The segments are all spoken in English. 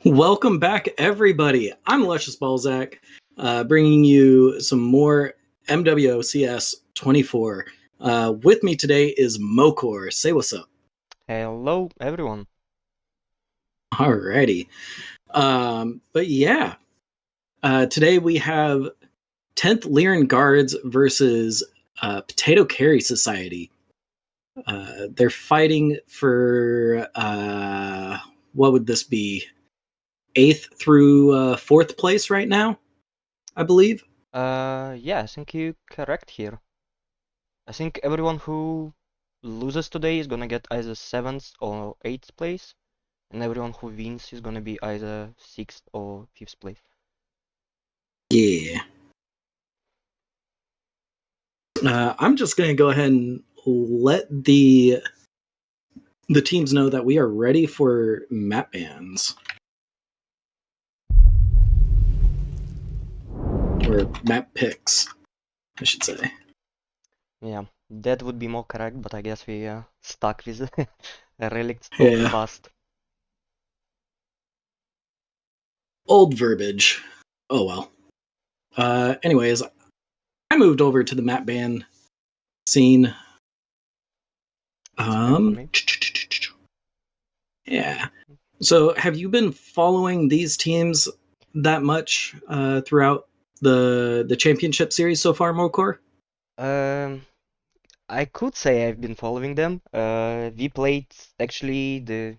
Welcome back, everybody. I'm Luscious Balzac, bringing you some more MWO CS 24. With me today is Mokor. Say what's up. Hello, everyone. Alrighty. But yeah, today we have 10th Lyran Guards versus Potato Carry Society. They're fighting for, what would this be? 8th through 4th place right now, I believe. Yeah, I think you're correct here. I think everyone who loses today is gonna get either 7th or 8th place, and everyone who wins is gonna be either 6th or 5th place. Yeah. I'm just going to go ahead and let the teams know that we are ready for map bans. Or map picks, I should say. Yeah, that would be more correct, but I guess we are stuck with relics of the Yeah. past. Old verbiage. Oh well. Anyways, I moved over to the map ban scene. It's okay for me. Yeah. So, have you been following these teams that much throughout the championship series so far, Mokor? Um, I could say I've been following them. We played actually the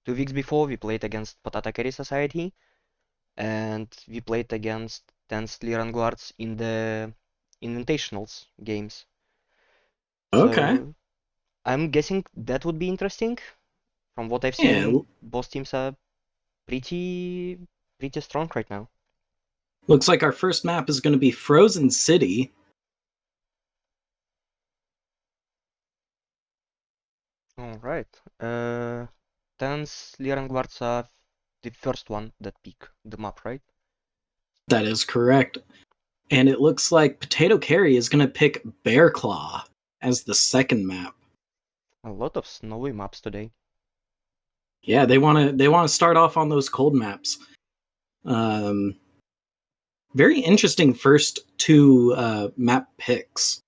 2 weeks before. We played against Patata Carry Society. And we played against 10th Lyran Guards in the Invitationals games. Okay. So I'm guessing that would be interesting. From what I've Yeah. seen, both teams are pretty strong right now. Looks like our first map is going to be Frozen City. All right. 10th Lyran Guards are the first one that pick the map, right? That is correct. And it looks like Potato Carry is going to pick Bear Claw as the second map. A lot of snowy maps today. Yeah, they want to start off on those cold maps. Um, very interesting first two map picks.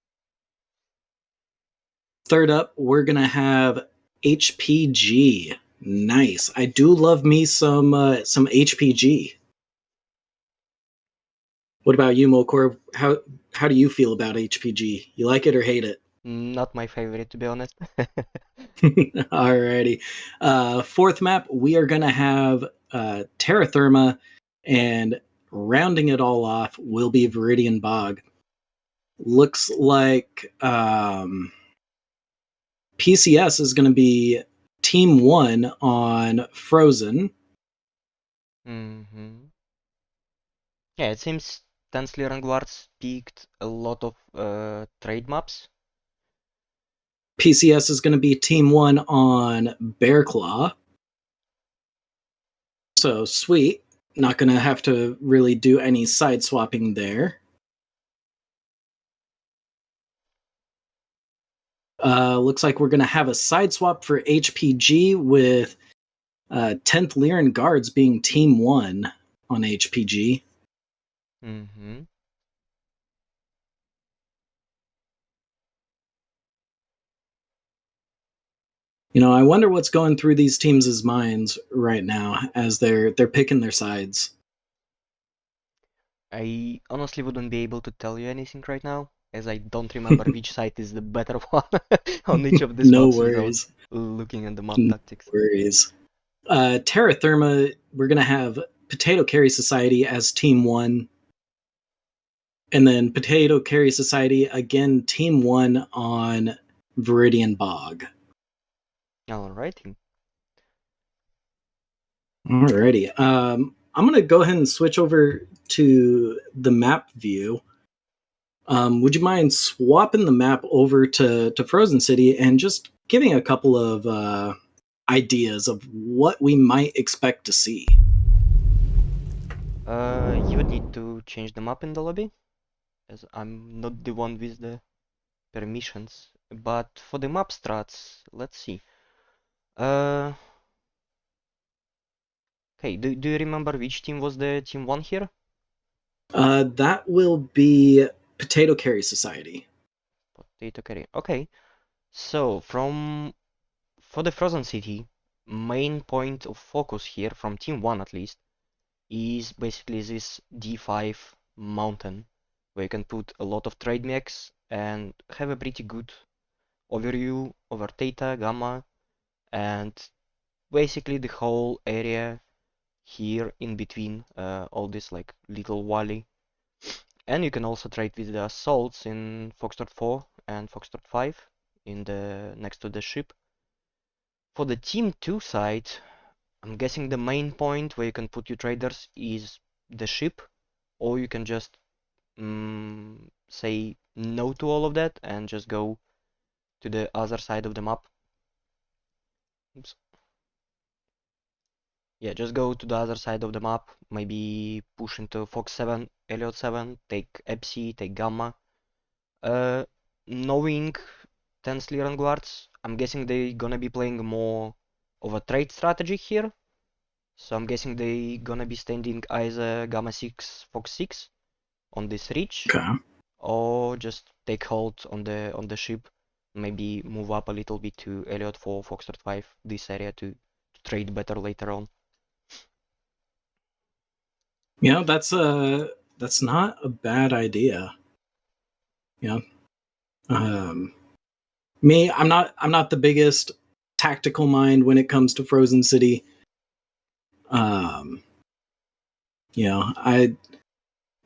Third up, we're gonna have HPG. Nice. I do love me some HPG. What about you, Mokor? How do you feel about HPG? You like it or hate it? Not my favorite, to be honest. Alrighty. Fourth map, we are gonna have Terra Therma, and rounding it all off will be Viridian Bog. Looks like PCS is going to be Team 1 on Frozen. Mm-hmm. Yeah, it seems 10th Lyran Guards picked a lot of trade maps. PCS is going to be Team 1 on Bearclaw. So sweet. Not going to have to really do any side swapping there. Looks like we're going to have a side swap for HPG with 10th Lyran Guards being Team 1 on HPG. Mm-hmm. You know, I wonder what's going through these teams' minds right now as they're picking their sides. I honestly wouldn't be able to tell you anything right now, as I don't remember which side is the better one on each of these No maps without worries. looking at the map No tactics. worries. Terra Therma, we're gonna have Potato Carry Society as Team 1. And then Potato Carry Society again, Team 1 on Viridian Bog. Alrighty. Alrighty. I'm gonna go ahead and switch over to the map view. Would you mind swapping the map over to Frozen City and just giving a couple of ideas of what we might expect to see? You would need to change the map in the lobby, as I'm not the one with the permissions. But for the map strats, let's see. Uh, Okay, do you remember which team was the team 1 here? That will be Potato Carry Society. Potato Carry. Okay, so for the Frozen City, main point of focus here, from team 1 at least, is basically this D5 mountain, where you can put a lot of trade mechs and have a pretty good overview over Theta, Gamma, and basically the whole area here in between all this like little valley. And you can also trade with the assaults in Foxtrot 4 and Foxtrot 5 in the next to the ship. For the Team 2 side, I'm guessing the main point where you can put your traders is the ship, or you can just say no to all of that and just go to the other side of the map. Oops. Yeah, just go to the other side of the map, maybe push into Fox 7, Elliot 7, take Epsi, take Gamma. Uh, Knowing 10 Lyran guards, I'm guessing they gonna be playing more of a trade strategy here. So I'm guessing they gonna be standing either Gamma 6, Fox 6 on this reach, Okay. or just take hold on the ship, maybe move up a little bit to Elliot 4, Foxtrot 5, this area to trade better later on. Yeah, that's not a bad idea. Yeah. Um, Me, I'm not the biggest tactical mind when it comes to Frozen City. Um, I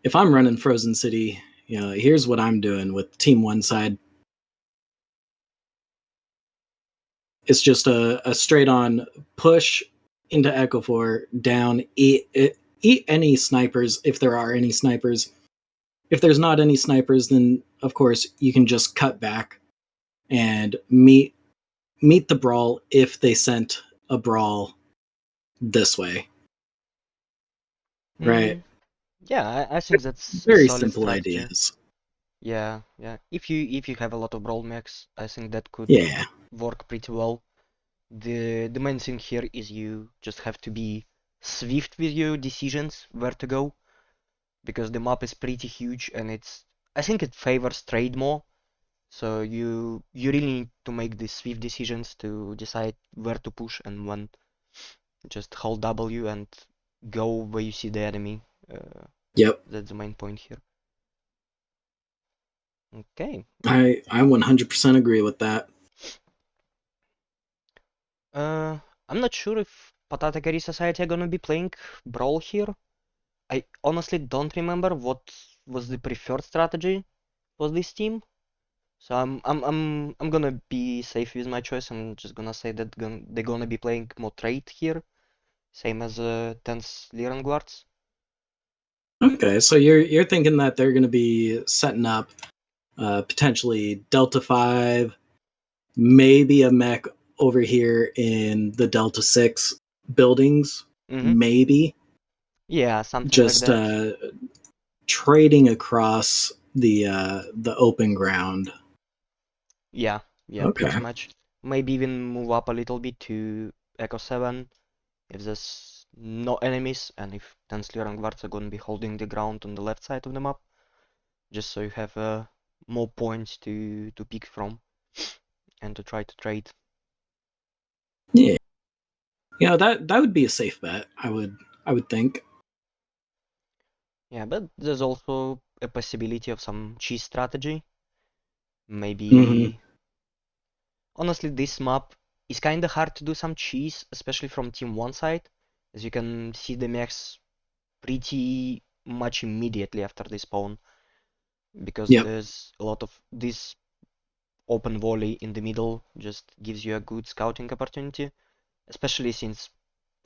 if I'm running Frozen City, here's what I'm doing with Team One side. It's just a straight on push into Echo 4, down, eat any snipers if there are any snipers. If there's not any snipers, then of course you can just cut back and meet the brawl if they sent a brawl this way. Right. Mm, yeah, I think that's a Very solid simple strategy. ideas. Yeah, yeah. If you have a lot of brawl mechs, I think that could Yeah. work pretty well. The main thing here is you just have to be swift with your decisions where to go, because the map is pretty huge and I think it favors trade more. So you really need to make these swift decisions to decide where to push and when. Just hold W and go where you see the enemy. Yep. That's the main point here. Okay. I 100% agree with that. Uh, I'm not sure if Patatakari Society are gonna be playing Brawl here. I honestly don't remember what was the preferred strategy for this team. So I'm gonna be safe with my choice. I'm just gonna say that they're gonna be playing more trade here, same as 10th Lyran Guards. Okay, so you're thinking that they're going to be setting up potentially Delta 5, maybe a mech over here in the Delta 6 buildings, Mm-hmm. maybe Yeah, something like just that. trading across the open ground. Yeah, yeah, Okay. pretty much. Maybe even move up a little bit to Echo 7 if there's no enemies and if 10th Lyran Guards are gonna be holding the ground on the left side of the map, just so you have more points to pick from and to try to trade. Yeah. That would be a safe bet, I would think. Yeah, but there's also a possibility of some cheese strategy. Mhm. Maybe, honestly, this map is kind of hard to do some cheese, especially from Team 1 side, as you can see the mechs pretty much immediately after they spawn, because Yep. there's a lot of this open volley in the middle just gives you a good scouting opportunity, especially since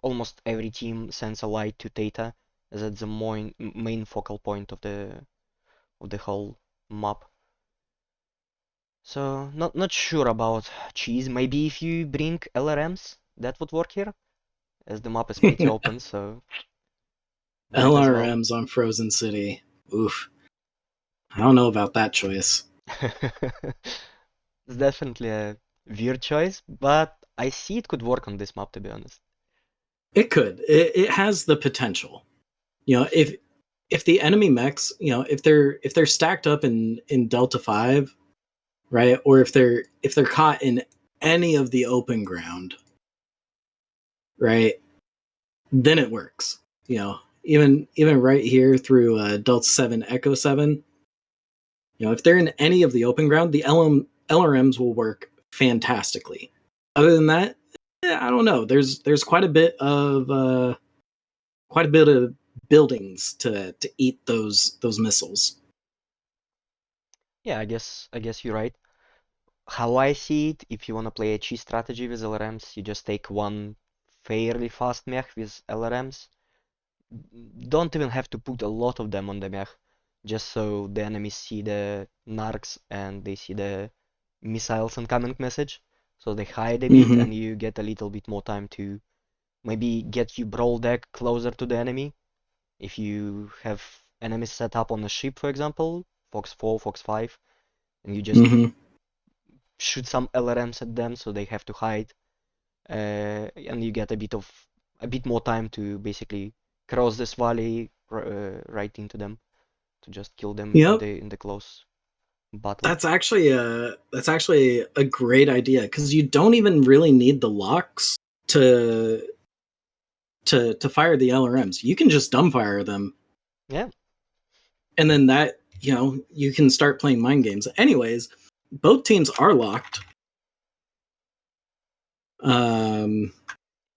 almost every team sends a light to Theta, as that's the main focal point of the whole map. So not sure about cheese. Maybe if you bring LRMs, that would work here, as the map is pretty open, so might as well. LRMs on Frozen City. Oof. I don't know about that choice. It's definitely a weird choice, but I see it could work on this map, to be honest. It could. It has the potential. If the enemy mechs, if they're stacked up in Delta 5, right? Or if they're caught in any of the open ground, right? Then it works. Even right here through Delta 7 Echo 7, if they're in any of the open ground, the LRMs will work fantastically. Other than that, I don't know. There's quite a bit of buildings to eat those missiles. Yeah, I guess you're right. How I see it, if you want to play a cheese strategy with LRMs, you just take one fairly fast mech with LRMs. Don't even have to put a lot of them on the mech, just so the enemies see the narcs and they see the missiles incoming message. So they hide a bit Mm-hmm. and you get a little bit more time to maybe get your brawl deck closer to the enemy. If you have enemies set up on a ship, for example, Fox 4, Fox 5, and you just Mm-hmm. shoot some LRMs at them so they have to hide, and you get a bit more time to basically cross this valley right into them to just kill them Yep. in the close battle. That's actually a great idea because you don't even really need the locks to to fire the LRMs. You can just dumbfire them, Yeah. and then you can start playing mind games. Anyways, both teams are locked. Um,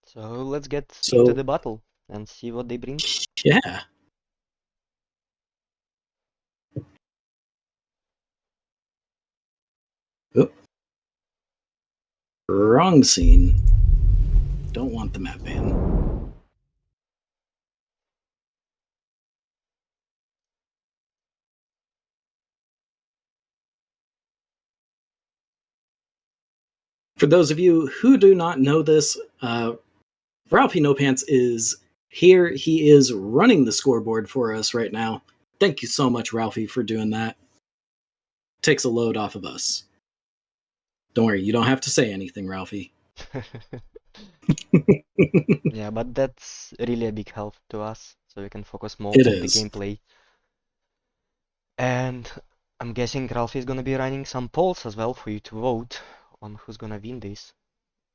So let's get into so the battle and see what they bring. yeah. Oop, wrong scene. Don't want the map ban. For those of you who do not know this, Ralphie No Pants is here. He is running the scoreboard for us right now. Thank you so much, Ralphie, for doing that. Takes a load off of us. Don't worry, you don't have to say anything, Ralphie. Yeah, but that's really a big help to us, so we can focus more It on the is. gameplay. And I'm guessing Ralphie is gonna be running some polls as well for you to vote on who's gonna win this,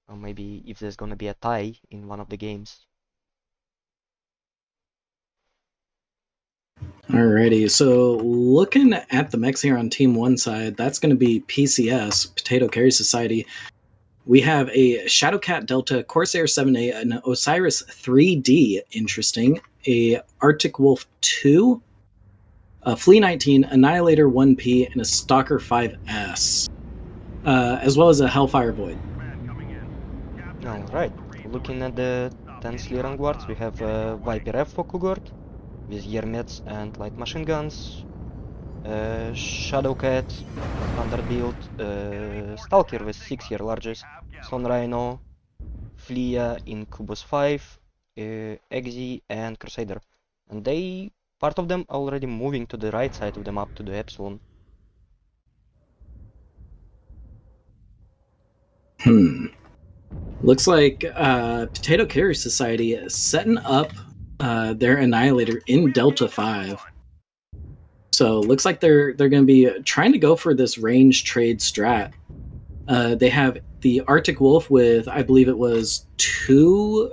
or maybe if there's gonna be a tie in one of the games. Alrighty, so looking at the mechs here on Team 1 side, that's going to be PCS, Potato Carry Society. We have a Shadowcat Delta, Corsair 7A, an Osiris 3D, interesting, a Arctic Wolf 2, a Flea 19, Annihilator 1P, and a Stalker 5S, as well as a Hellfire Void. Alright, looking at the 10 Lyran guards, we have Viper F for Kugort, with Yermets and light machine guns, Shadowcat, standard build, Stalker with 6-year largest, Stone Rhino, Flea in Kubos 5, Exe and Crusader. And part of them already moving to the right side of the map to the Epsilon. Looks like Potato Carry Society is setting up their Annihilator in Delta 5. So looks like they're going to be trying to go for this range trade strat. They have the Arctic Wolf with, I believe it was two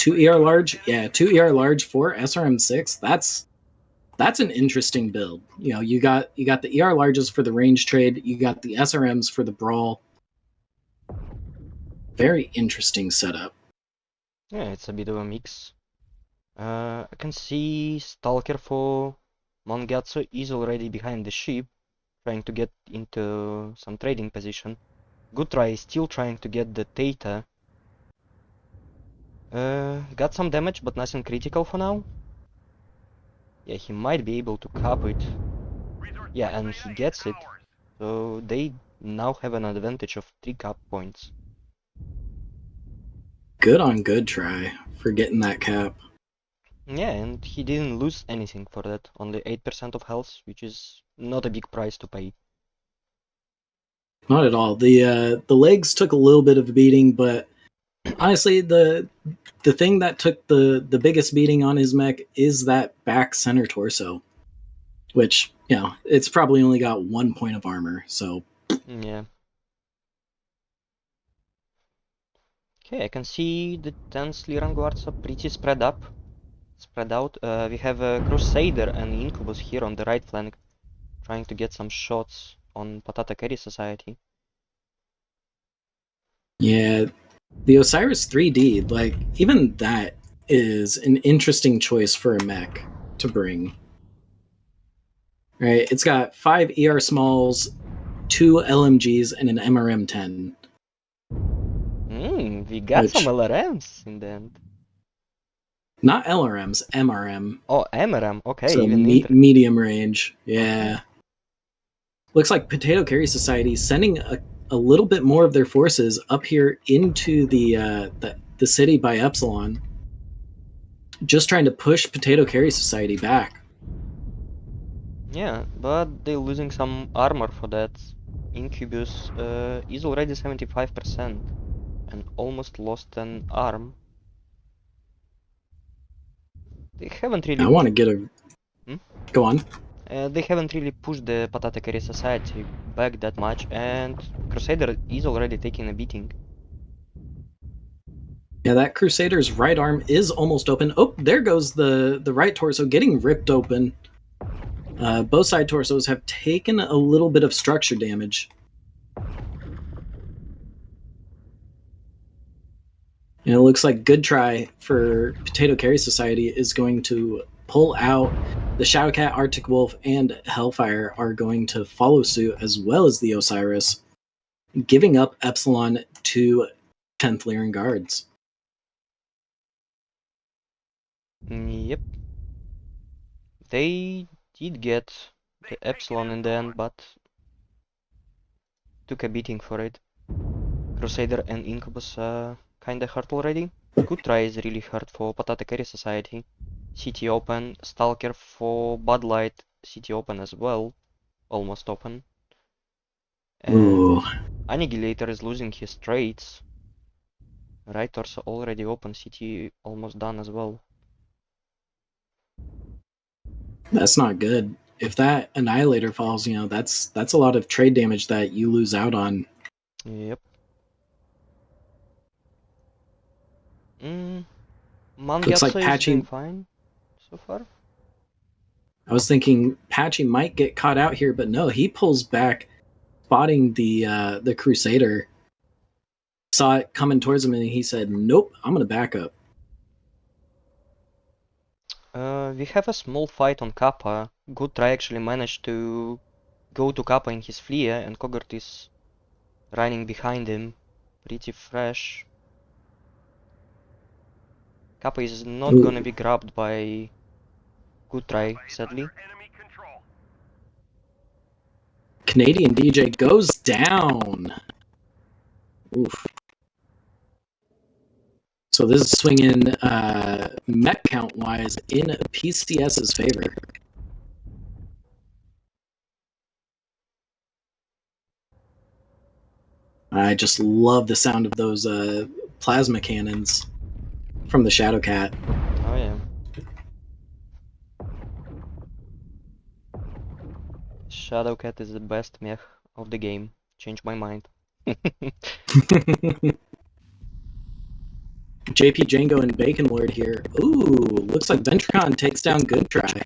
ER large, yeah, 2 ER large, 4 SRM6. That's an interesting build. You got the ER larges for the range trade, you got the SRMs for the brawl. Very interesting setup. Yeah, it's a bit of a mix. I can see Stalker for Mangatsu is already behind the ship, trying to get into some trading position. Good try, still trying to get the Theta. Got some damage, but nothing critical for now. Yeah, he might be able to cap it. Yeah, and he gets it. So they now have an advantage of 3 cap points. Good on good try for getting that cap. Yeah, and he didn't lose anything for that. Only 8% of health, which is not a big price to pay. Not at all. The legs took a little bit of a beating, but Honestly, the thing that took the biggest beating on his mech is that back center torso, which, it's probably only got 1 point of armor, so Yeah. Okay, I can see the 10 Lyran guards are pretty spread out. We have a Crusader and Incubus here on the right flank, trying to get some shots on Patata Carry Society. yeah, the Osiris 3D, like, even that is an interesting choice for a mech to bring. Right? It's got 5 ER smalls, 2 LMGs, and an MRM-10. We got some Which, LRMs in the end. not LRMs, MRM. Oh, MRM, okay, So even medium range. Yeah. Okay. Looks like Potato Carry Society sending a little bit more of their forces up here into the city by Epsilon, just trying to push Potato Carry Society back. Yeah, but they're losing some armor for that. Incubus is already 75% and almost lost an arm. They haven't really I want to get a... Hmm? Go on. They haven't really pushed the Patata Carry Society back that much, and Crusader is already taking a beating. Yeah, that Crusader's right arm is almost open. Oh, there goes the right torso getting ripped open. Both side torsos have taken a little bit of structure damage. And it looks like good try for Potato Carry Society is going to pull out. The Shadowcat, Arctic Wolf, and Hellfire are going to follow suit, as well as the Osiris, giving up Epsilon to 10th Lyran Guards. Yep. They did get the Epsilon in the end, but took a beating for it. Crusader and Incubus kinda hurt already. Good try is really hurt for Patata Carry Society. City open, Stalker for Bud Light, City open as well, almost open. And Ooh, Annihilator is losing his traits. Right torso already open, City almost done as well. that's not good. If that Annihilator falls, that's a lot of trade damage that you lose out on. Yep. Looks like Mangyatso is doing Patchy... fine so far. I was thinking Patchy might get caught out here, but no, he pulls back, spotting the Crusader. Saw it coming towards him, and he said, "Nope, I'm gonna back up." We have a small fight on Kappa. Good try actually managed to go to Kappa in his flea, and Kogart is running behind him. Pretty fresh. Kappa is not gonna Ooh. be grabbed by Good try, sadly. Canadian DJ goes down. Oof. So this is swinging mech count wise in PCS's favor. I just love the sound of those plasma cannons from the Shadowcat. Oh yeah. Shadowcat is the best mech of the game. Changed my mind. JP Django and Bacon Lord here. Ooh, looks like Ventricon takes down Good Try.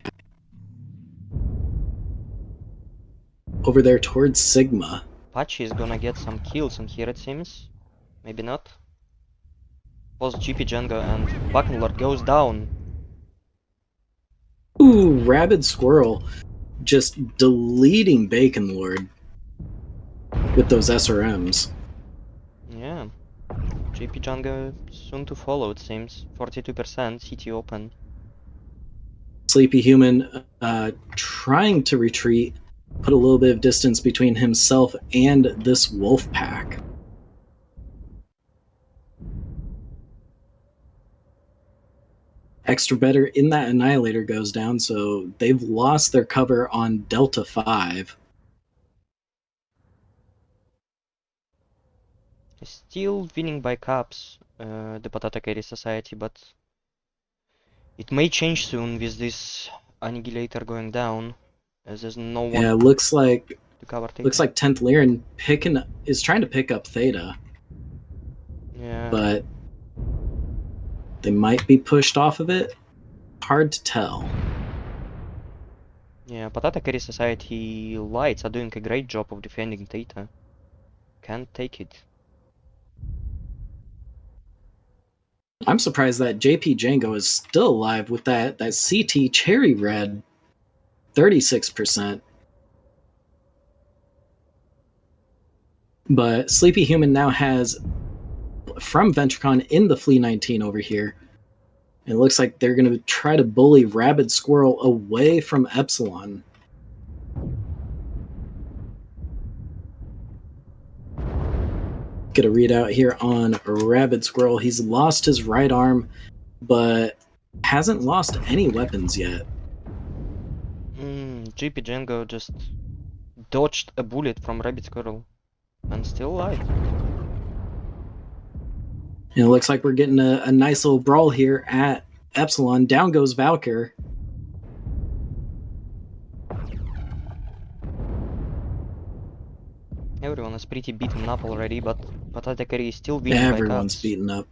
Over there towards Sigma. Pachi is gonna get some kills in here, it seems. Maybe not. Both GP Django and Buckenlord goes down. Ooh, Rabid Squirrel just deleting Bacon Lord with those SRMs. Yeah. GP Django soon to follow, it seems. 42% CT open. Sleepy Human trying to retreat, put a little bit of distance between himself and this wolf pack. Extra better in that Annihilator goes down, so they've lost their cover on Delta 5. Still winning by caps. the Patatakeri Society, but it may change soon with this Annihilator going down, as there's no one Yeah, looks like to cover Theta. looks like 10th Lyran is trying to pick up Theta, Yeah, but they might be pushed off of it. Hard to tell. yeah, Patatakeri Society Lights are doing a great job of defending Theta. Can't take it. I'm surprised that JP Django is still alive with that CT Cherry Red, 36%. But Sleepy Human now has from Ventricon in the Flea 19 over here. It looks like they're going to try to bully Rabid Squirrel away from Epsilon. Get a readout here on Rabid Squirrel. He's lost his right arm, but hasn't lost any weapons yet. GP Django just dodged a bullet from Rabbit Squirrel and still alive. And it looks like we're getting a nice little brawl here at Epsilon. Down goes Valkyr. Everyone is pretty beaten up already, but Patatakeri is still winning by Everyone's cuts. beaten up.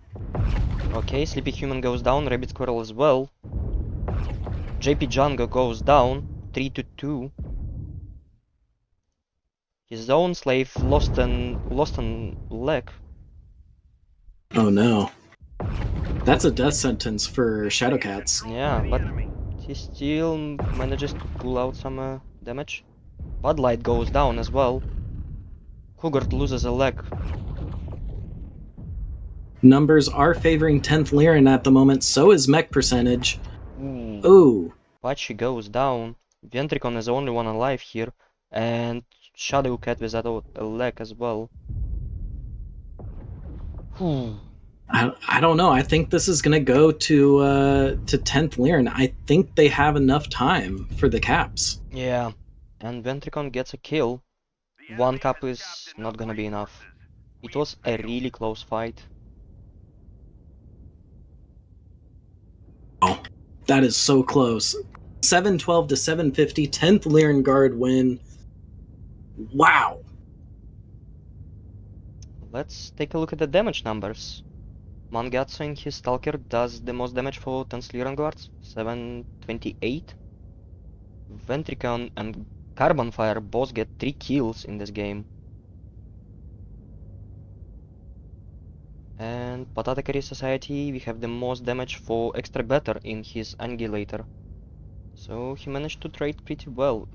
Okay, Sleepy Human goes down, Rabbit Squirrel as well. JP Django goes down, 3-2. His own slave lost an leg. Oh no. That's a death sentence for Shadowcats. Yeah, but he still manages to pull out some damage. Bud Light goes down as well. Cougar loses a leg. Numbers are favoring 10th Lyran at the moment, so is mech percentage. Ooh. Pachi goes down. Ventricon is the only one alive here. And Shadowcat without a leg as well. I don't know. I think this is going to go to 10th Lyran. I think they have enough time for the caps. Yeah, and Ventricon gets a kill. One cap is not gonna be enough. It was a really close fight. Oh, that is so close. 712 to 750, 10th Lyran Guard win. Wow. Let's take a look at the damage numbers. Mangatsu in his Stalker does the most damage for 10 Lyran Guards, 728. Ventricon and Carbon Fire both get 3 kills in this game. And Patatakari Society, we have the most damage for Extra Better in his Annihilator. So he managed to trade pretty well.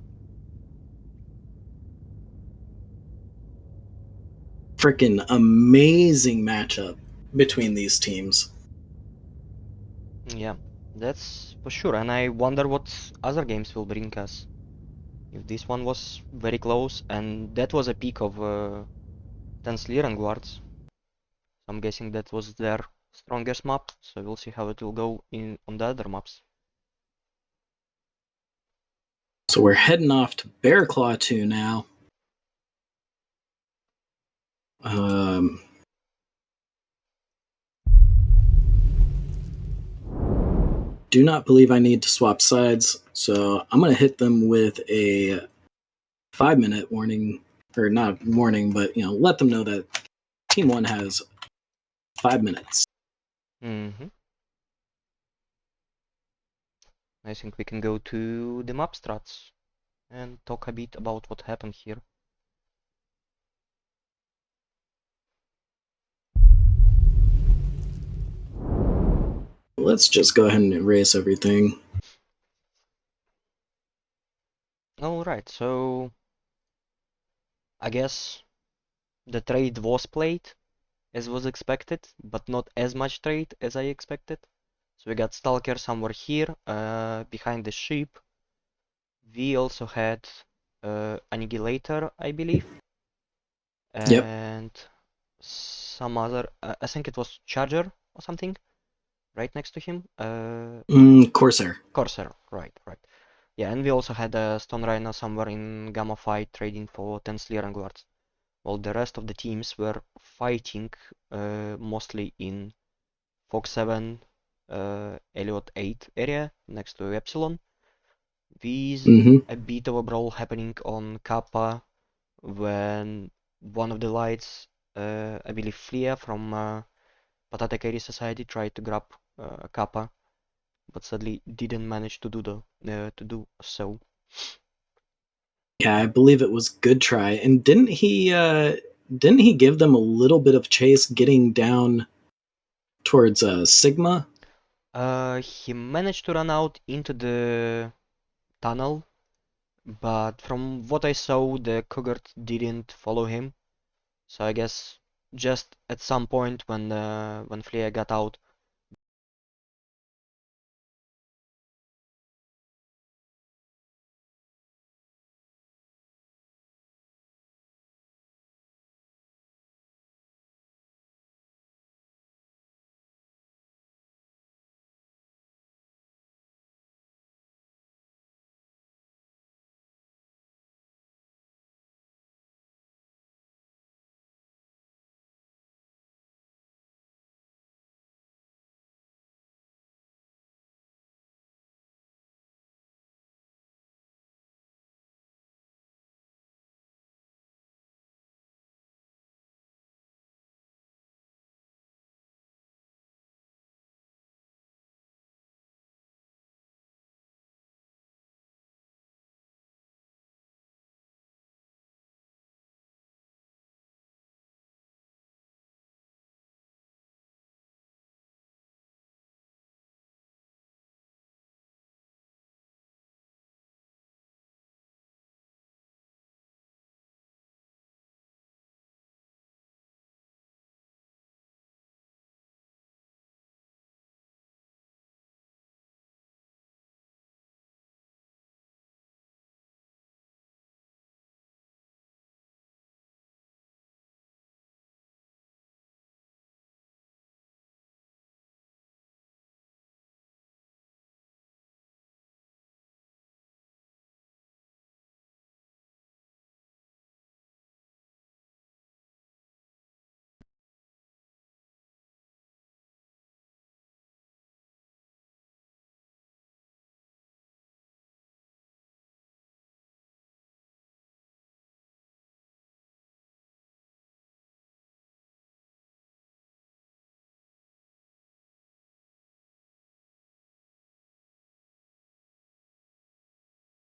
Freaking amazing matchup between these teams. Yeah, that's for sure. And I wonder what other games will bring us. If this one was very close, and that was a peak of 10 Lyran Guards. I'm guessing that was their strongest map, so we'll see how it will go on the other maps. So we're heading off to Bear Claw 2 now. Do not believe I need to swap sides, so I'm going to hit them with a 5-minute warning, or not warning, but let them know that Team 1 has 5 minutes. I think we can go to the map strats and talk a bit about what happened here. Let's just go ahead and erase everything. Alright, so I guess the trade was played as was expected, but not as much trade as I expected. So we got Stalker somewhere here, behind the ship. We also had Annihilator, I believe. And some other, I think it was Charger or something, right next to him. Corsair. Corsair, right. Yeah, and we also had a Stone Rhino somewhere in Gamma Fight trading for 10 Lyran Guards. While the rest of the teams were fighting mostly in Fox 7, Elliot 8 area next to Epsilon, with a bit of a brawl happening on Kappa when one of the lights, I believe Flia from Patata Carry Society, tried to grab Kappa, but sadly didn't manage to do so. Yeah, I believe it was good try. And didn't he give them a little bit of chase getting down towards Sigma? He managed to run out into the tunnel, but from what I saw, the Cougart didn't follow him. So I guess just at some point when Flea got out.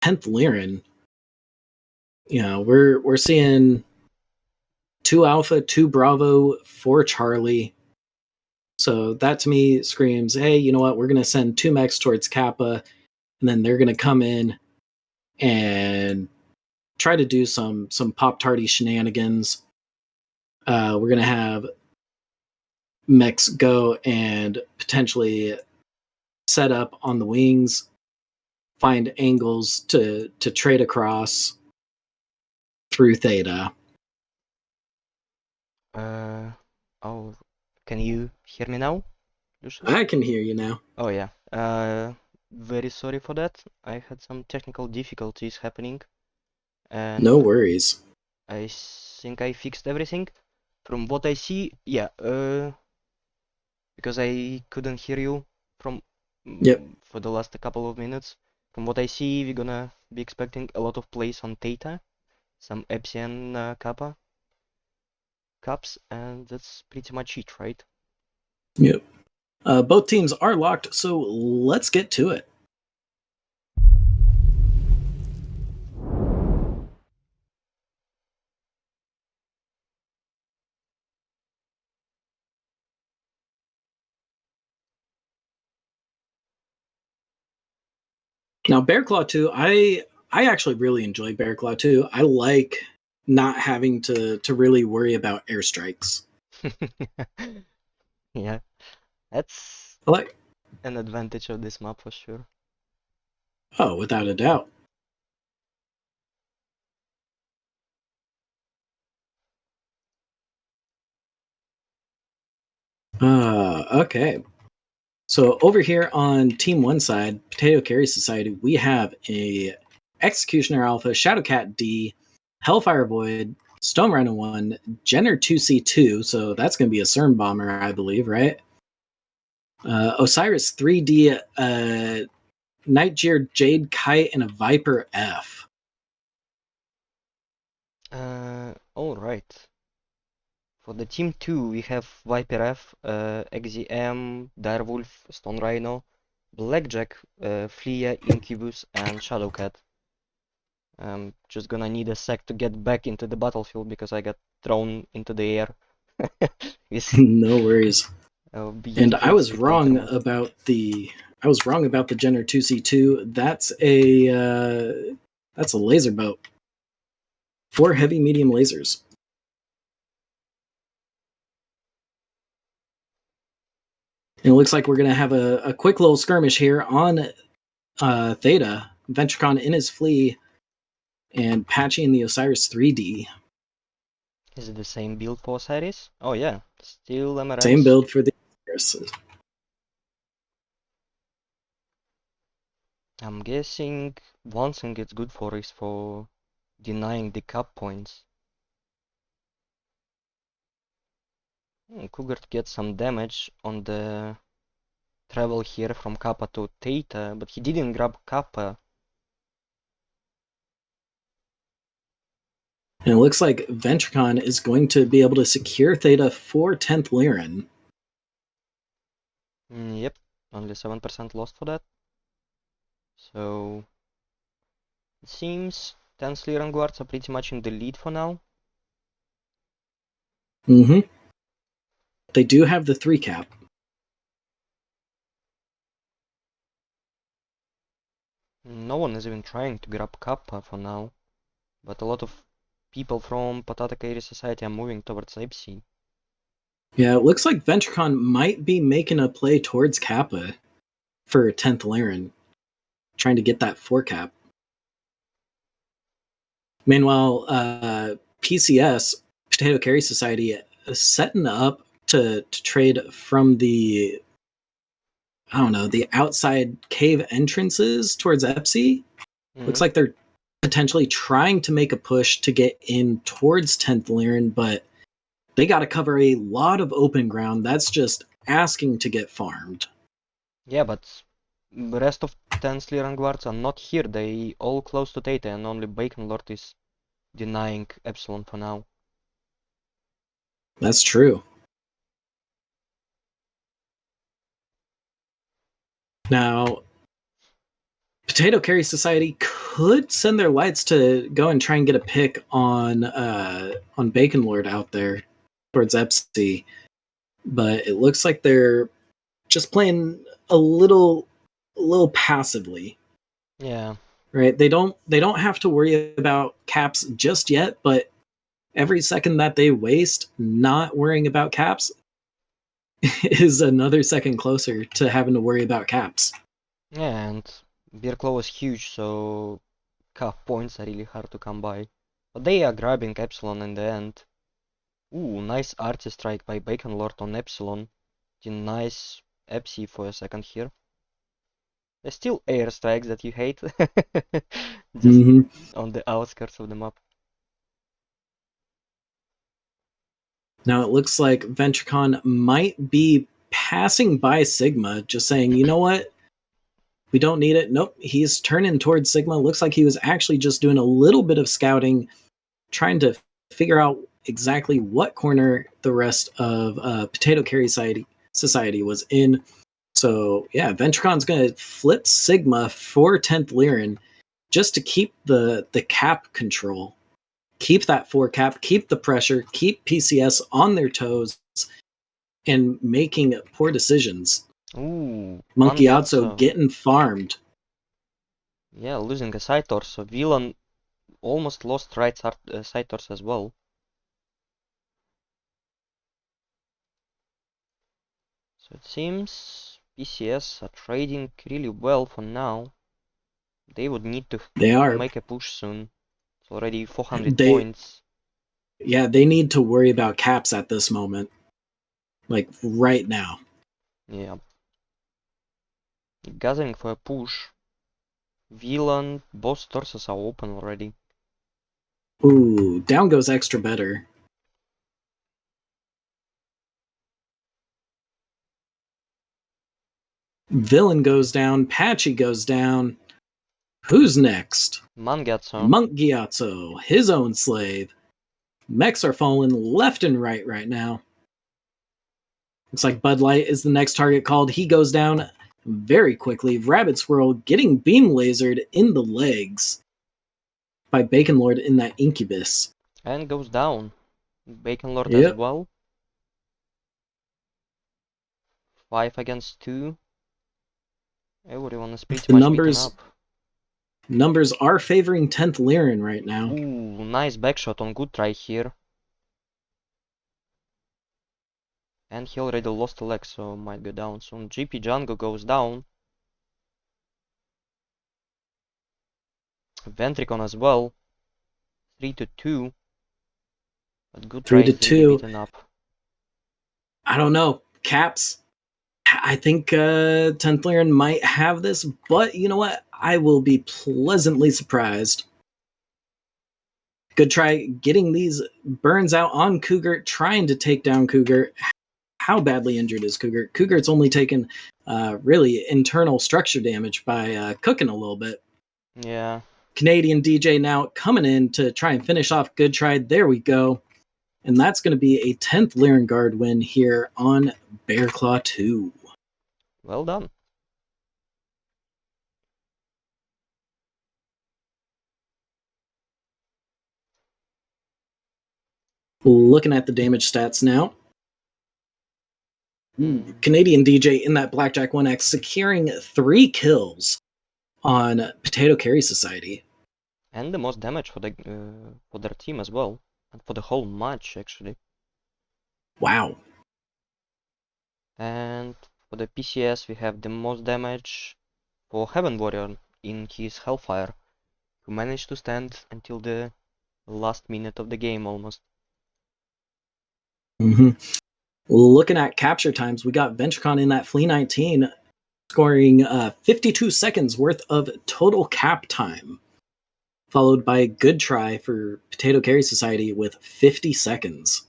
Tenth Lyran. You know, we're seeing 2 Alpha, 2 Bravo, 4 Charlie. So that to me screams, hey, you know what? We're gonna send 2 mechs towards Kappa, and then they're gonna come in and try to do some pop tardy shenanigans. We're gonna have mechs go and potentially set up on the wings, find angles to trade across through Theta. Oh, can you hear me now, Lucius? I can hear you now. Oh yeah. Very sorry for that. I had some technical difficulties happening, No and worries. I think I fixed everything. From what I see, yeah. Because I couldn't hear you from Yep. for the last couple of minutes. From what I see, we're gonna be expecting a lot of plays on Theta, some Epsilon Kappa cups, and that's pretty much it, right? Yep. Both teams are locked, so let's get to it. Now, Bear Claw 2, I actually really enjoy Bear Claw 2. I like not having to really worry about airstrikes. Yeah, that's I like, an advantage of this map for sure. oh, without a doubt. Okay. So over here on Team One side, Potato Carry Society, we have a Executioner Alpha, Shadowcat D, Hellfire Void, Stone Rhino 1, Jenner 2C2, so that's going to be a CERN bomber, I believe, right? Osiris 3D, Nightjear Jade Kite, and a Viper F. All right. For the team 2, we have Viper F, XZM, Direwolf, Stone Rhino, Blackjack, Flea, Incubus, and Shadowcat. I'm just gonna need a sec to get back into the battlefield because I got thrown into the air. No worries. And I was bit wrong comfortable. about the Jenner 2C2. That's a laser boat. 4 heavy medium lasers. And it looks like we're going to have a quick little skirmish here on Theta. Ventricon in his flea and Patchy in the Osiris 3D. Is it the same build for Osiris? Oh yeah, still MRMs. Same build for the Osiris. I'm guessing one thing it's good for is for denying the cap points. Cougar gets some damage on the travel here from Kappa to Theta, but he didn't grab Kappa. And it looks like Ventricon is going to be able to secure Theta for 10th Lyran. Yep, only 7% lost for that. So it seems 10th Lyran guards are pretty much in the lead for now. Mm-hmm. They do have the 3 cap. No one is even trying to grab Kappa for now, but a lot of people from Patata Carry Society are moving towards Ipsy. Yeah, it looks like Ventricon might be making a play towards Kappa for 10th Lyran, trying to get that 4 cap. Meanwhile, PCS, Potato Carry Society, is setting up to trade from the outside cave entrances towards Epsi. Looks like they're potentially trying to make a push to get in towards 10th Lyran, but they got to cover a lot of open ground. That's just asking to get farmed. Yeah, but the rest of 10th Lyran guards are not here. They all close to Theta, and only Bacon Lord is denying Epsilon for now. That's true. Now, Potato Carry Society could send their lights to go and try and get a pick on Bacon Lord out there towards Epsi, but it looks like they're just playing a little passively. Yeah. Right? They don't have to worry about caps just yet, but every second that they waste not worrying about caps is another second closer to having to worry about caps. Yeah, and Beer Claw is huge, so cap points are really hard to come by. But they are grabbing Epsilon in the end. Ooh, nice arty strike by Bacon Lord on Epsilon. Nice Epsi for a second here. There's still air strikes that you hate. Just on the outskirts of the map. Now it looks like Ventricon might be passing by Sigma, just saying, you know what? We don't need it. Nope, he's turning towards Sigma. Looks like he was actually just doing a little bit of scouting, trying to figure out exactly what corner the rest of Potato Carry Society was in. So yeah, Ventricon's going to flip Sigma for 10th Lyran just to keep the cap control. Keep that 4 cap, keep the pressure, keep PCS on their toes, and making poor decisions. Ooh, Monkey also Mangiazzo. getting farmed. Yeah, losing a side torso. Villain almost lost right side torso as well. So it seems PCS are trading really well for now. They would need to make a push soon. It's already 400 points. Yeah, they need to worry about caps at this moment. Like, right now. Yeah. Gathering for a push. Villain, both torsos are open already. Ooh, down goes extra better. Villain goes down. Patchy goes down. Who's next? Mangatsu. Monk Gyatso, his own slave. Mechs are falling left and right now. Looks like Bud Light is the next target called. He goes down very quickly. Rabbit Swirl getting beam lasered in the legs by Bacon Lord in that Incubus. And goes down. Bacon Lord as Yep. well. 5 against 2. Everyone is pretty The much beaten up. numbers are favoring 10th Lyran right now. Ooh, nice backshot on good try here. And he already lost a leg, so might go down soon. GP Django goes down. Ventricon as well. 3-2. But good try is really 3-2. beaten up. I don't know. Caps. I think 10th Lyran might have this, but you know what? I will be pleasantly surprised. Good try getting these burns out on Cougar, trying to take down Cougar. How badly injured is Cougar? Cougar's only taken really internal structure damage by cooking a little bit. Yeah. Canadian DJ now coming in to try and finish off Good Try. There we go. And that's going to be a 10th Lyran Guard win here on Bearclaw 2. Well done. Looking at the damage stats now. Canadian DJ in that Blackjack 1X securing 3 kills on Potato Carry Society. And the most damage for their team as well. And for the whole match, actually. Wow. And for the PCS, we have the most damage for Heaven Warrior in his Hellfire, who managed to stand until the last minute of the game almost. Looking at capture times, we got Venturecon in that Flea 19 scoring 52 seconds worth of total cap time, followed by Good Try for Potato Carry Society with 50 seconds.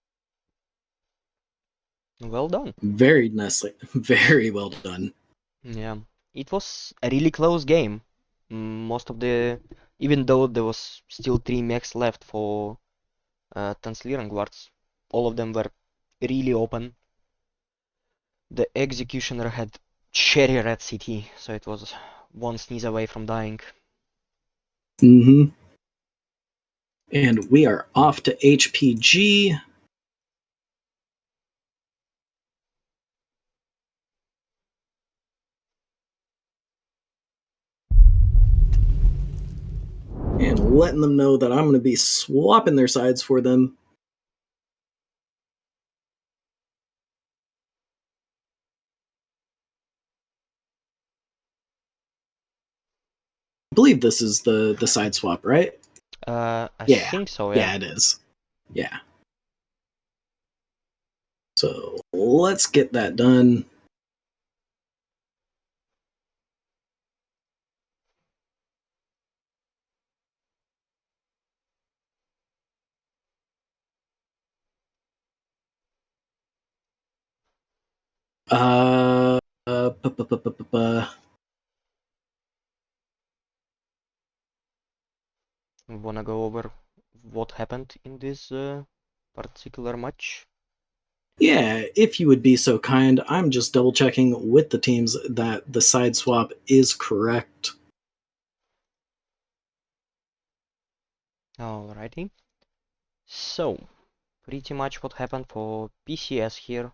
Well done. Very nicely. Very well done. Yeah, it was a really close game. Even though there was still 3 mechs left for 10th Lyran Guards, all of them were really open. The Executioner had cherry red CT, so it was one sneeze away from dying. And we are off to HPG. And letting them know that I'm going to be swapping their sides for them. I believe this is the side swap, right? I think so, yeah. Yeah, it is. Yeah. So let's get that done. Uh, uh, bu- bu- bu- bu- bu- bu- We wanna go over what happened in this particular match? Yeah, if you would be so kind, I'm just double checking with the teams that the side swap is correct. Alrighty. So, pretty much what happened for PCS here.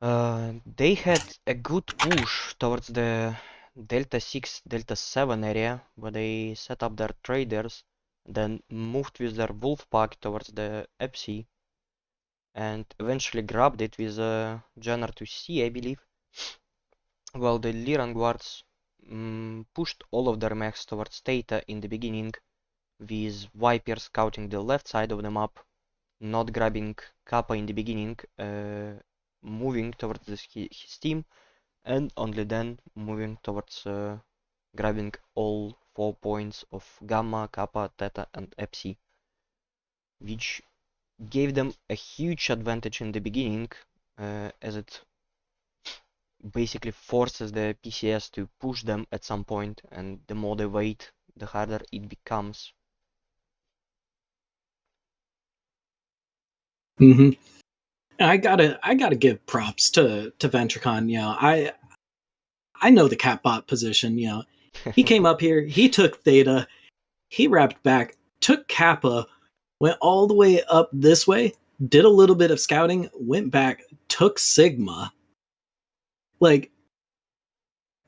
They had a good push towards the Delta 6, Delta 7 area, where they set up their traders, then moved with their wolf pack towards the Epsi, and eventually grabbed it with a Jannar to C, I believe. While the Lyran guards pushed all of their mechs towards Theta in the beginning, with Viper scouting the left side of the map, not grabbing Kappa in the beginning, moving towards his team, and only then moving towards grabbing all 4 points of Gamma, Kappa, Theta, and Epsi, which gave them a huge advantage in the beginning, as it basically forces the PCS to push them at some point, and the more they wait, the harder it becomes. Mm-hmm. I gotta give props to Ventricon. You know, I know the Catbot position. You know, he came up here, he took Theta, he wrapped back, took Kappa, went all the way up this way, did a little bit of scouting, went back, took Sigma. Like,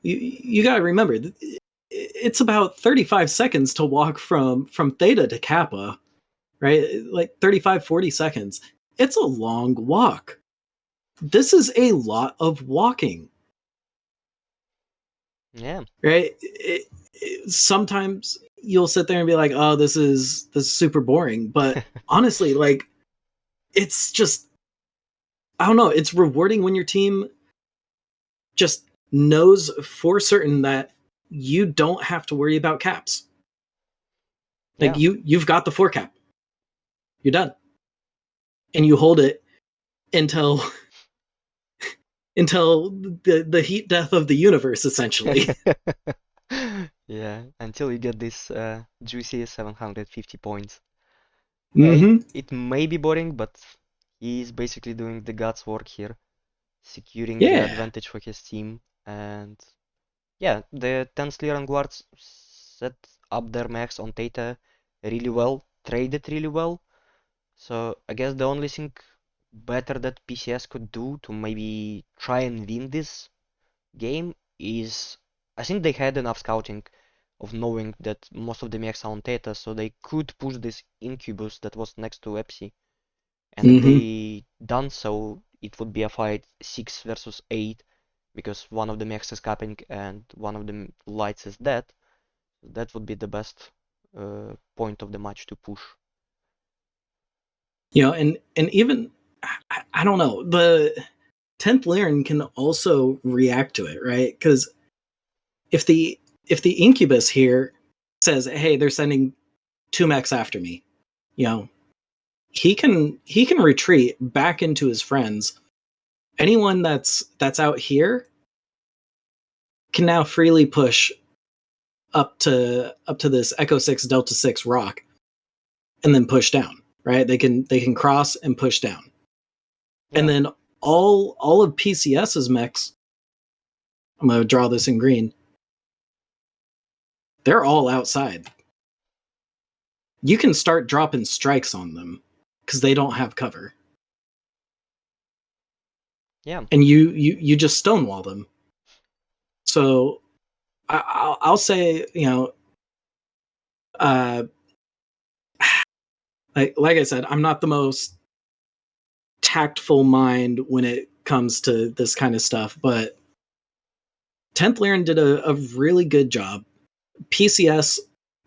you got to remember, it's about 35 seconds to walk from Theta to Kappa, right? Like 35, 40 seconds. It's a long walk. This is a lot of walking, Yeah. right? Sometimes you'll sit there and be like, "Oh, this is super boring," but honestly, like, it's just, I don't know, it's rewarding when your team just knows for certain that you don't have to worry about caps. Like, Yeah. you've got the 4 cap. You're done. And you hold it until until the heat death of the universe, essentially. Yeah, until you get this juicy 750 points. Yeah, Mm-hmm. it may be boring, but he's basically doing the God's work here, securing the Yeah. advantage for his team. And yeah, the 10 Lyran guards set up their mechs on Theta really well, traded really well. So I guess the only thing better that PCS could do to maybe try and win this game is, I think they had enough scouting of knowing that most of the mechs are on Theta, so they could push this Incubus that was next to Epsi. And if Mm-hmm. they done so, it would be a fight 6 versus 8, because one of the mechs is capping and one of the lights is dead. That would be the best point of the match to push. You know, and even, I don't know, the 10th Lyran can also react to it, right? Because if the Incubus here says, "Hey, they're sending 2 mechs after me," you know, he can retreat back into his friends. Anyone that's out here can now freely push up to this Echo 6 Delta 6 rock and then push down, right? They can cross and push down. And Yeah, then all of PCS's mechs, I'm going to draw this in green. They're all outside. You can start dropping strikes on them because they don't have cover, yeah, and you just stonewall them. So I'll say, you know, uh, like I said, I'm not the most tactful mind when it comes to this kind of stuff, but 10th Lyran did a really good job. PCS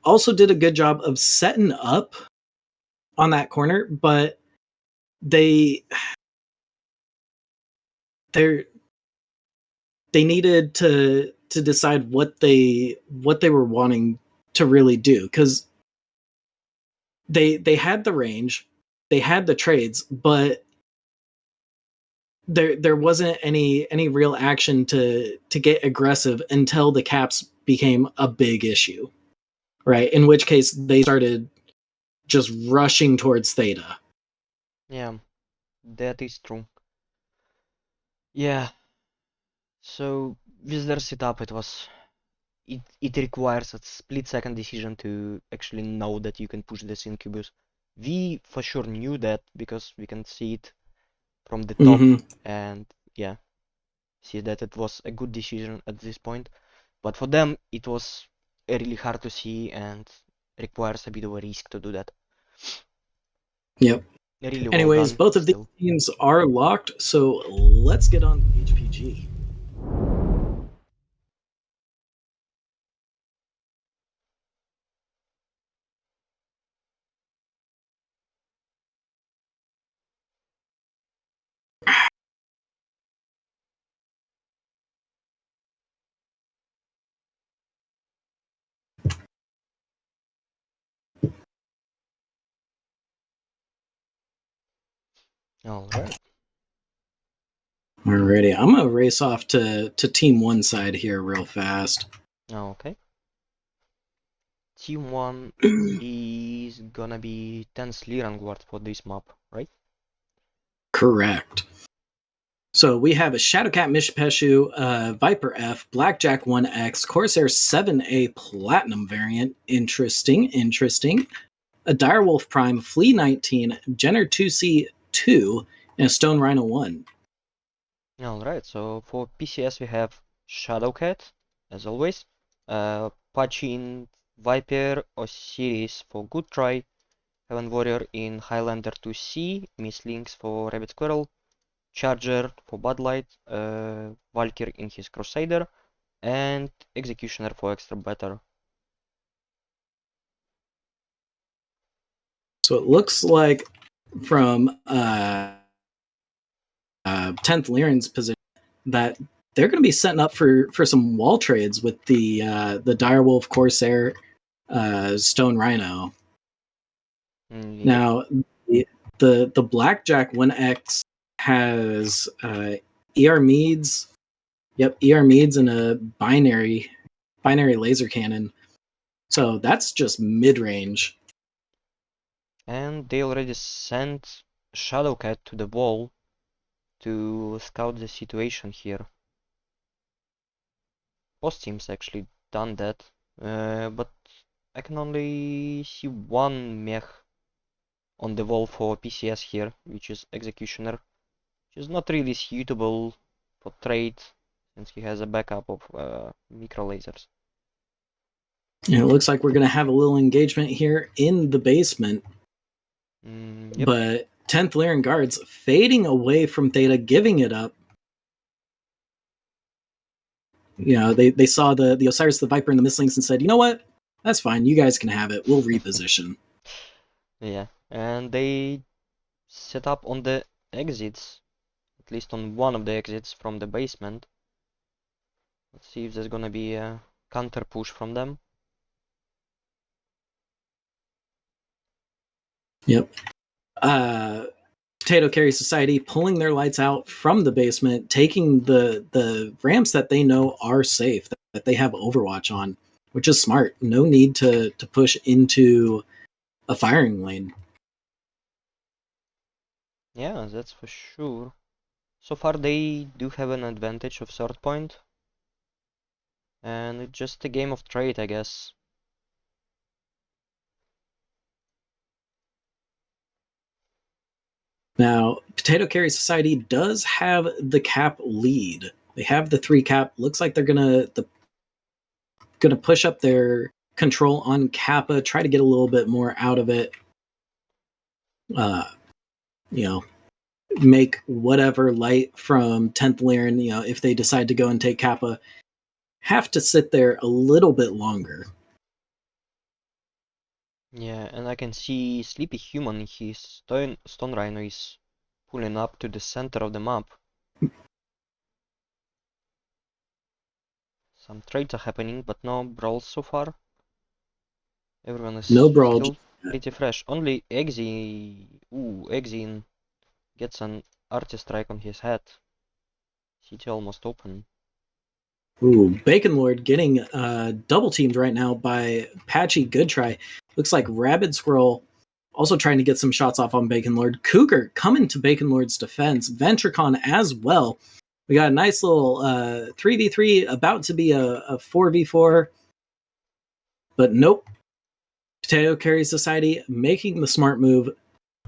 also did a good job of setting up on that corner, but they they they needed to decide what they were wanting to really do, because they had the range, they had the trades, but there wasn't any real action to get aggressive until the caps became a big issue, right? In which case they started just rushing towards Theta. yeah, that is true. Yeah, so with their setup, it requires a split-second decision to actually know that you can push this Incubus. We for sure knew that because we can see it from the top, Mm-hmm. and yeah, see that it was a good decision at this point. But for them, it was really hard to see and requires a bit of a risk to do that. Yep. Really well Anyways, done both of these still. teams are locked, so let's get on to HPG. All right. Alrighty, I'm gonna race off to Team 1 side here real fast. Okay. Team 1 is gonna be 10th Lyran Guard for this map, right? Correct. So we have a Shadowcat Mishpeshu, Viper F, Blackjack 1X, Corsair 7A Platinum variant. Interesting. A Direwolf Prime, Flea 19, Jenner 2C2, and a Stone Rhino 1. Alright, so for PCS we have Shadowcat, as always, Pachin, Viper, Osiris for Good Try, Heaven Warrior in Highlander 2C, Miss Lynx for Rabbit Squirrel, Charger for Bud Light, Valkyr in his Crusader, and Executioner for extra better. So it looks like from 10th Lyran's position that they're going to be setting up for some wall trades with the Direwolf Corsair Stone Rhino. Yep. Now the Blackjack 1X has ER Meads. Yep, ER Meads and a binary laser cannon. So that's just mid range. And they already sent Shadowcat to the wall to scout the situation here. Both teams actually done that, but I can only see one mech on the wall for PCS here, which is Executioner, which is not really suitable for trade since he has a backup of micro lasers. And it looks like we're going to have a little engagement here in the basement. Yep. But 10th Lyran Guards fading away from Theta, giving it up. You know, they saw the Osiris, the Viper, and the Mistlings and said, you know what? That's fine. You guys can have it. We'll reposition. Yeah, and they set up on the exits, at least on one of the exits from the basement. Let's see if there's gonna be a counter push from them. Yep. Potato Carry Society pulling their lights out from the basement, taking the ramps that they know are safe, that they have Overwatch on, which is smart. No need to push into a firing lane. Yeah, that's for sure. So far they do have an advantage of third point. And it's just a game of trade, I guess. Now, Potato Carry Society does have the cap lead. They have the 3 cap. Looks like they're gonna push up their control on Kappa, try to get a little bit more out of it. You know, make whatever light from 10th Lyran, you know, if they decide to go and take Kappa, have to sit there a little bit longer. Yeah, and I can see Sleepy Human, his Stone Rhino is pulling up to the center of the map. Some trades are happening, but no brawls so far. Everyone is No brawl. still pretty fresh. Only Exin gets an artist strike on his head. City almost open. Ooh, Bacon Lord getting double teamed right now by Patchy Good Try. Looks like Rabid Squirrel also trying to get some shots off on Bacon Lord. Cougar coming to Bacon Lord's defense. Ventricon as well. We got a nice little 3v3 about to be a 4v4. But nope. Potato Carry Society making the smart move,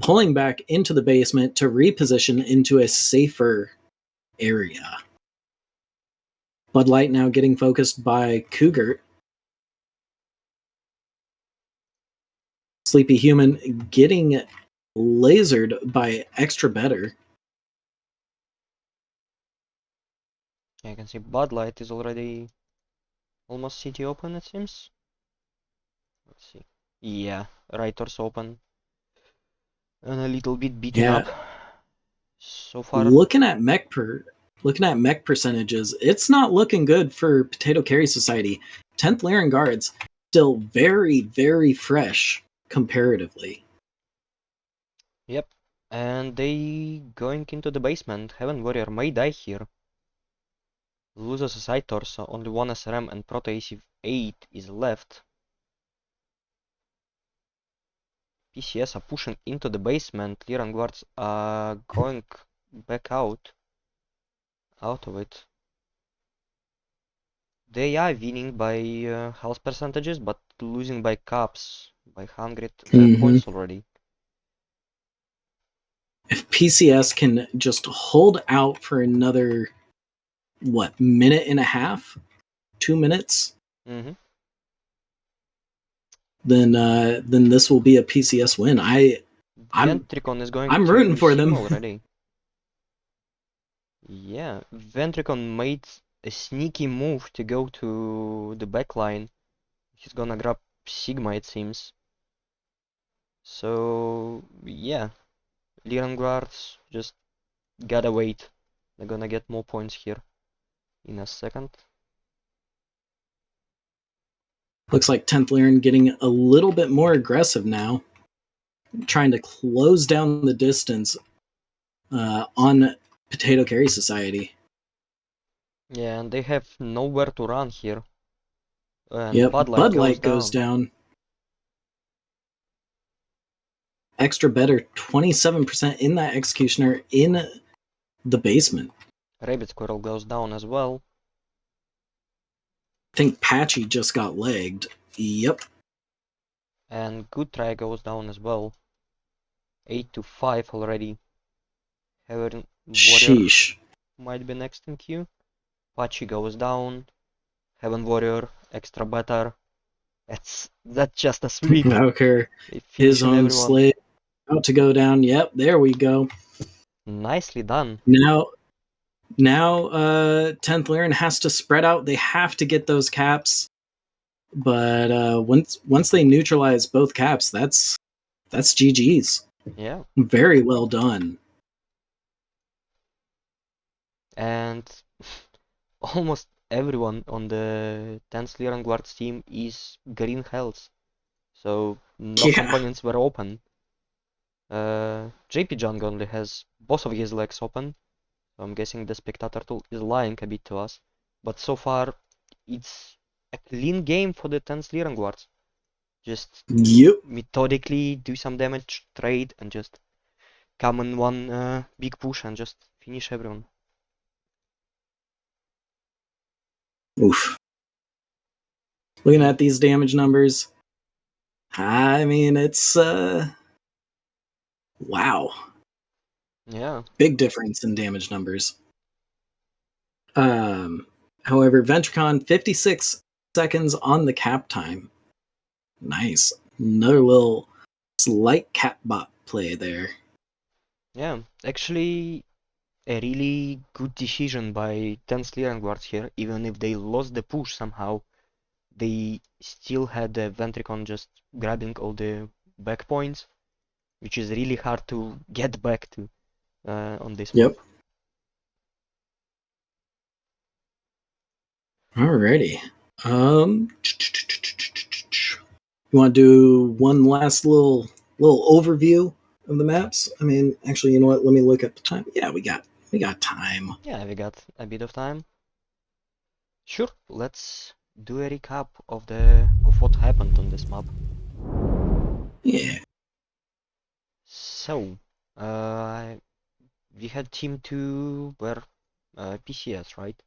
pulling back into the basement to reposition into a safer area. Bud Light now getting focused by Cougar. Sleepy Human getting lasered by Extra Better. Yeah, I can see Bud Light is already almost city open, it seems. Let's see. Yeah, right torso open. And a little bit beaten up. So far, Looking at mech percentages, it's not looking good for Potato Carry Society. 10th Lyran Guards still very, very fresh comparatively. yep. And they going into the basement. Heaven Warrior may die here. Loses a side torso, only one SRM and Proto AC8 is left. PCS are pushing into the basement. Lyran guards are going back out of it. They are winning by health percentages, but losing by caps by 100 points already. If PCS can just hold out for another, minute and a half, 2 minutes, Mm-hmm. then this will be a PCS win. Ventricon is going I'm to rooting for receive them already. Yeah, Ventricon made a sneaky move to go to the backline. He's gonna grab Sigma, it seems. So, yeah, Lyran guards just gotta wait. They're gonna get more points here in a second. Looks like 10th Lyran getting a little bit more aggressive now, trying to close down the distance on Potato Carry Society. Yeah, and they have nowhere to run here. And Yep, Bud Light Bud goes Light goes down. Extra better, 27% in that Executioner in the basement. Rabbit Squirrel goes down as well. I think Patchy just got legged. Yep. And Good Try goes down as well. 8-5 already. Heaven Warrior Sheesh. might be next in queue. Pachi goes down. Heaven Warrior, extra better. That's just a sweep. Valkyr, They his finishing own everyone. slave, about to go down. Yep, there we go. Nicely done. Now 10th Lyran has to spread out. They have to get those caps. But once they neutralize both caps, that's GG's. Yeah. Very well done. And almost everyone on the 10th Lyran Guards team is green health. So no components were open. JP Jung only has both of his legs open. So I'm guessing the spectator tool is lying a bit to us. But so far, it's a clean game for the 10th Lyran Guards. Just methodically do some damage, trade, and just come in one big push and just finish everyone. Oof. Looking at these damage numbers, I mean, it's wow. Yeah. Big difference in damage numbers. However, Ventricon 56 seconds on the cap time. Nice. Another little slight cap bot play there. Yeah, actually a really good decision by 10th Lyran Guards here. Even if they lost the push somehow, they still had the Ventricon just grabbing all the back points, which is really hard to get back to on this map. Alrighty. You want to do one last little overview of the maps? I mean, actually, you know what? Let me look at the time. Yeah, we got time. Yeah, we got a bit of time. Sure, let's do a recap of what happened on this map. Yeah. So, we had team 2 were PCS, right?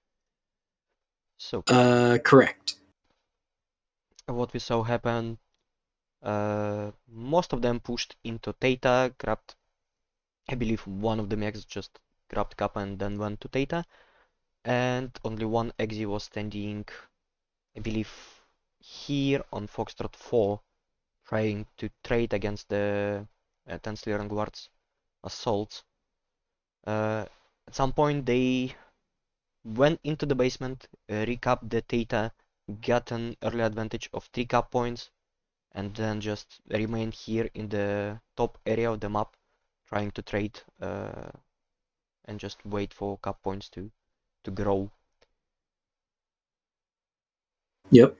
So, correct. what we saw happen, most of them pushed into Theta, grabbed, I believe one of the mechs just grabbed Kappa and then went to Theta, and only one Exe was standing, I believe, here on Foxtrot 4, trying to trade against the 10th Lyran Guards assault. At some point they went into the basement, recapped the Theta, got an early advantage of 3 cap points, and then just remained here in the top area of the map, trying to trade and just wait for cap points to grow. Yep.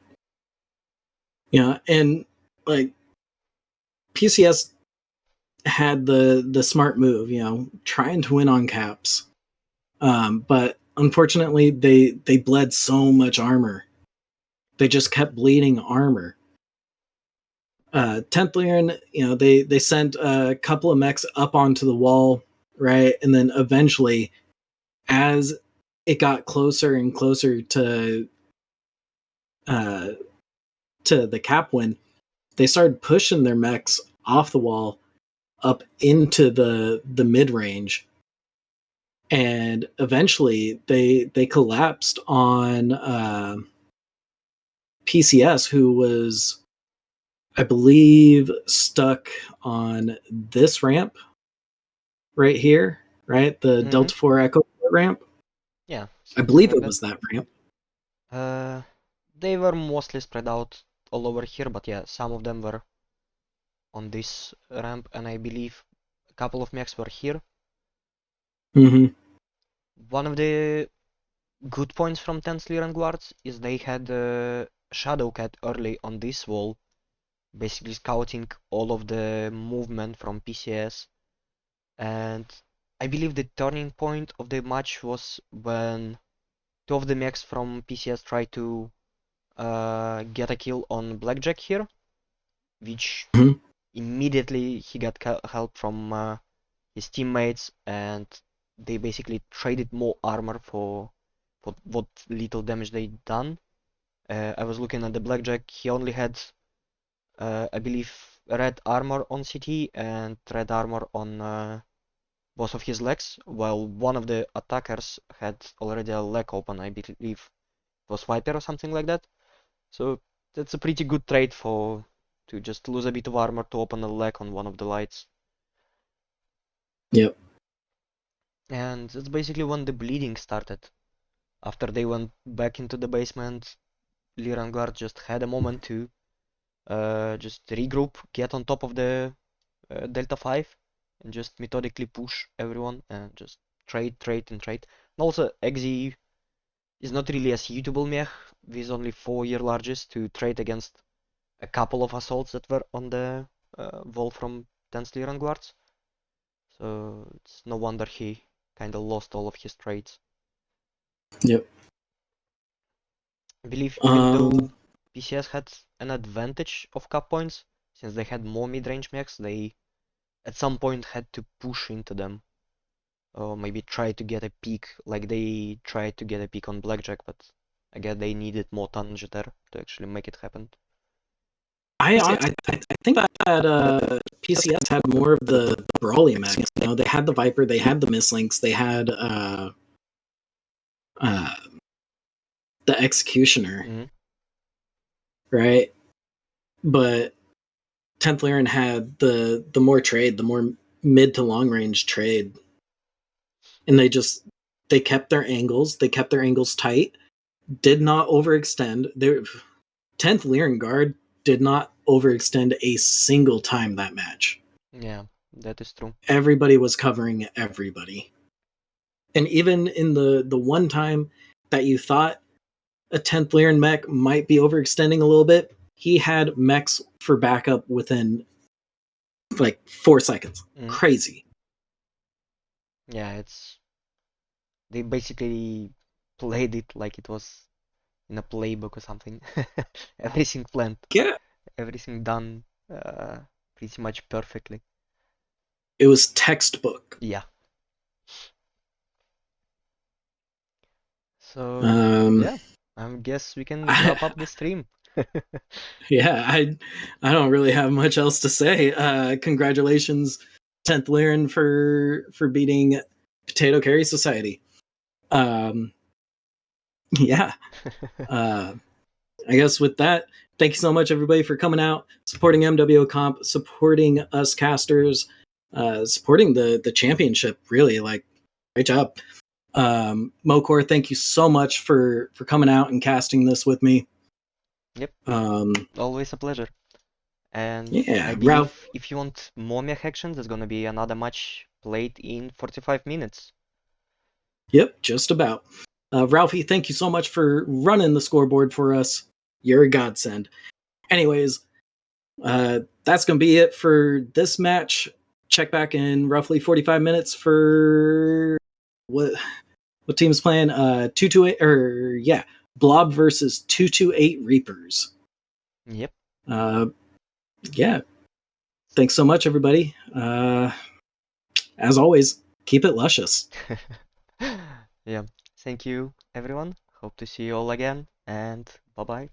Yeah, and like PCS had the smart move, trying to win on caps. But unfortunately, they bled so much armor. They just kept bleeding armor. 10th Lyran, they sent a couple of mechs up onto the wall, right? And then eventually, as it got closer and closer to the cap win, they started pushing their mechs off the wall up into the mid range, and eventually they collapsed on PCS, who was, I believe, stuck on this ramp right here, right? The Delta 4 Echo ramp. Yeah, I something believe like it that. was that ramp. They were mostly spread out all over here, but yeah, some of them were on this ramp, and I believe a couple of mechs were here. Mm-hmm. One of the good points from 10th Lyran Guards is they had a Shadow Cat early on this wall, basically scouting all of the movement from PCS. And I believe the turning point of the match was when two of the mechs from PCS tried to get a kill on Blackjack here, which Mm-hmm. immediately he got help from his teammates, and they basically traded more armor for what little damage they done. I was looking at the Blackjack, he only had, I believe, red armor on CT and red armor on both of his legs, while one of the attackers had already a leg open, I believe it was Viper or something like that. So that's a pretty good trade to just lose a bit of armor to open a leg on one of the lights. Yep. And that's basically when the bleeding started. After they went back into the basement, Lyran Guard just had a moment to just regroup, get on top of the Delta 5, and just methodically push everyone and just trade. And also, Exe is not really a suitable mech with only 4-year larges to trade against a couple of assaults that were on the wall from 10th Lyran Guards. So it's no wonder he kind of lost all of his trades. Yep. I believe even though PCS had an advantage of cap points, since they had more mid-range mechs, they at some point had to push into them. Or maybe try to get a peak, like they tried to get a peak on Blackjack, but I guess they needed more tonnage there to actually make it happen. I think that PCS had more of the brawly mechs. They had the Viper, they had the Mistlinks, they had the Executioner, right? But 10th Lyran had the more trade, the more mid to long range trade, and they kept their angles, tight, did not overextend. Their 10th Lyran Guard did not overextend a single time that match. Yeah, that is true. Everybody was covering everybody. And even in the one time that you thought a 10th Lyran mech might be overextending a little bit, he had mechs for backup within like 4 seconds. Crazy. Yeah, they basically played it like it was in a playbook or something. Everything planned. Yeah. Everything done pretty much perfectly. It was textbook. Yeah. So yeah, I guess we can wrap up the stream. Yeah, I don't really have much else to say. Congratulations, 10th Lyran, for beating Potato Carry Society. Yeah. I guess with that, thank you so much, everybody, for coming out, supporting MWO Comp, supporting us casters, supporting the championship. Really, like, great job. Mokor, thank you so much for coming out and casting this with me. Yep. Always a pleasure. And yeah, I believe Ralph, if you want more mech actions, there's gonna be another match played in 45 minutes. Yep, just about. Ralphie, thank you so much for running the scoreboard for us. You're a godsend. Anyways, that's going to be it for this match. check back in roughly 45 minutes for what team's playing? 228 or yeah, Blob versus 228 Reapers. Yep. Yeah. Thanks so much, everybody. As always, keep it luscious. Yeah. Thank you, everyone. Hope to see you all again, and bye bye.